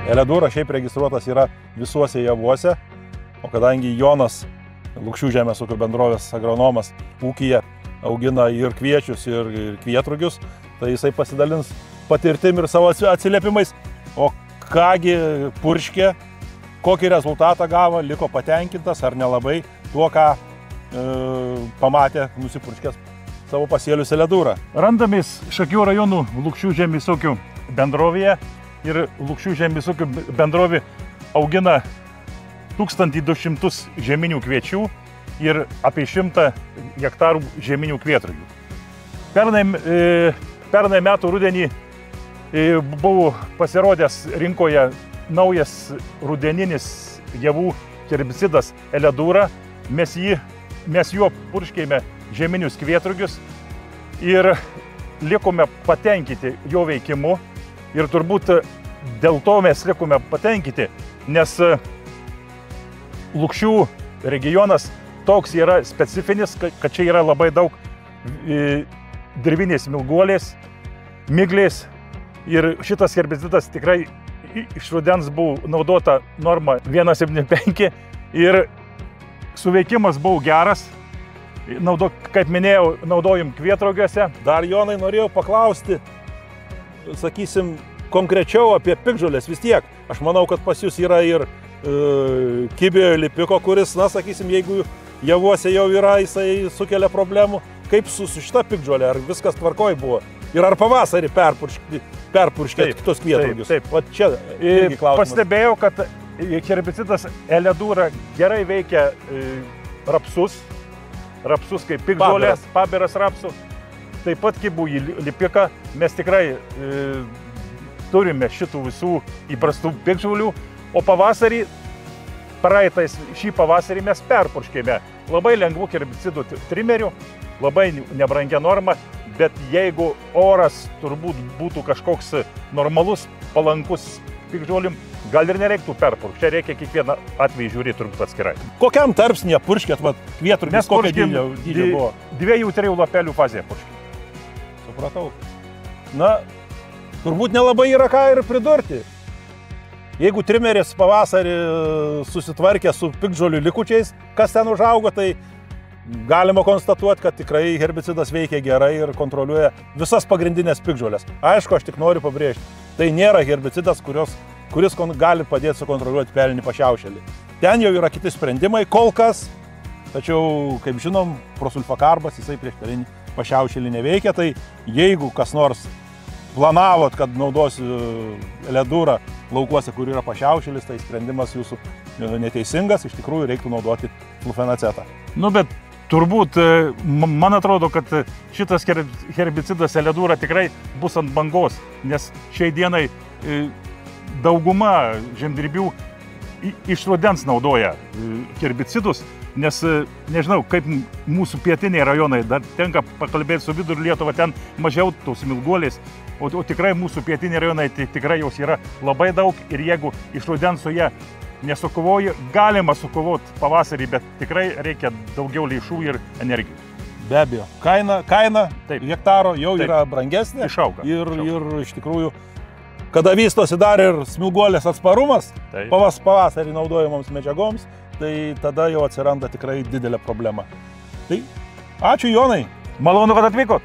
Eledura šiaip registruotas yra visuose javuose, o kadangi Jonas, Lukšių žemės ūkio bendrovės agronomas, ūkyje augina ir kviečius, ir kvietrugius, tai jisai pasidalins patirtim ir savo atsiliepimais. O kągi purškė, kokį rezultatą gavo, liko patenkintas ar nelabai tuo, ką pamatė nusipurškęs savo pasėlius Eledūrą. Randamės Šakių rajonų Lukšių žemės ūkio bendrovėje ir Lukšių žemės ūkio bendrovė augina 1200 žieminių kviečių ir apie 100 hektarų žieminių kvietrugių. Pernai metų rudenį buvo pasirodęs rinkoje naujas rudeninis javų herbicidas Eledūra. Mes juo purškėme žieminius kvietrugius ir likome patenkinti jo veikimu. Ir turbūt dėl to mes likome patenkinti, nes Lukšių regionas toks yra specifinis, kad čia yra labai daug dirvinės smilguolės, miglės. Ir šitas herbicidas tikrai iš rudens buvo naudota norma 1,75 ir suveikimas buvo geras. Kaip minėjau, naudojom kvietrugiuose. Dar, Jonai, norėjau paklausti, sakysim, konkrečiau apie piktžolės vis tiek. Aš manau, kad pas jūs yra ir kibiojo lipiko, kuris, na, sakysim, jeigu javuose jau yra, jisai sukelia problemų. Kaip su šita piktžolė? Ar viskas tvarkoj buvo? Ir ar pavasarį perpurškėt kitus kvietrugius? Taip. O čia irgi klausimas. Pastebėjau, kad herbicidas Eledūra gerai veikia rapsus kaip piktžolės, pabiras rapsų. Taip pat kibų lipiką. Mes tikrai turime šitų visų įprastų piktžolių. O pavasarį, šį pavasarį mes perpurškėme labai lengvų herbicidų trimerių, labai nebrangia norma. Bet jeigu oras turbūt būtų kažkoks normalus, palankus piktžolim, gal ir nereiktų perpurkšti. Čia reikia kiekvieną atvejį žiūrėti turbūt atskirai. Kokiam tarpsnyje purškėt kvietrugius? Mes kokio dydžio buvo? 2-3 lapelių fazėje purškėm. Supratau. Na, turbūt nelabai yra ką ir pridurti. Jeigu trimeris pavasarį susitvarkė su piktžolių likučiais, kas ten užaugo, tai galima konstatuoti, kad tikrai herbicidas veikia gerai ir kontroliuoja visas pagrindinės piktžolės. Aišku, aš tik noriu pabrėžti, tai nėra herbicidas, kuris gali padėti sukontroliuoti pelinį pašiaušėlį. Ten jau yra kiti sprendimai kol kas, tačiau, kaip žinom, prosulfakarbas, jisai prieš pelinį pašiaušėlį neveikia, tai jeigu kas nors planavot, kad naudosi Eledūrą laukuose, kur yra pašiaušėlis, tai sprendimas jūsų neteisingas, iš tikrųjų reiktų naudoti flufenacetą. Nu, bet turbūt, man atrodo, kad šitas herbicidas Eledūra tikrai bus ant bangos, nes šiai dienai dauguma žemdirbių iš rudens naudoja herbicidus, nes nežinau, kaip mūsų pietiniai rajonai, dar tenka pakalbėti su Vidur Lietuva, ten mažiau tos smilguolės, o tikrai mūsų pietiniai rajonai tikrai jos yra labai daug ir jeigu iš rudens su jie nesukovoji, galima sukovoti pavasarį, bet tikrai reikia daugiau lėšų ir energijos. Be abejo, kaina hektaro jau yra brangesnė. Išauga. Ir iš tikrųjų, kada vystosi dar ir smilguolės atsparumas pavasarį naudojamoms medžiagoms, tai tada jau atsiranda tikrai didelė problema. Tai ačiū, Jonai. Malonu, kad atvykot.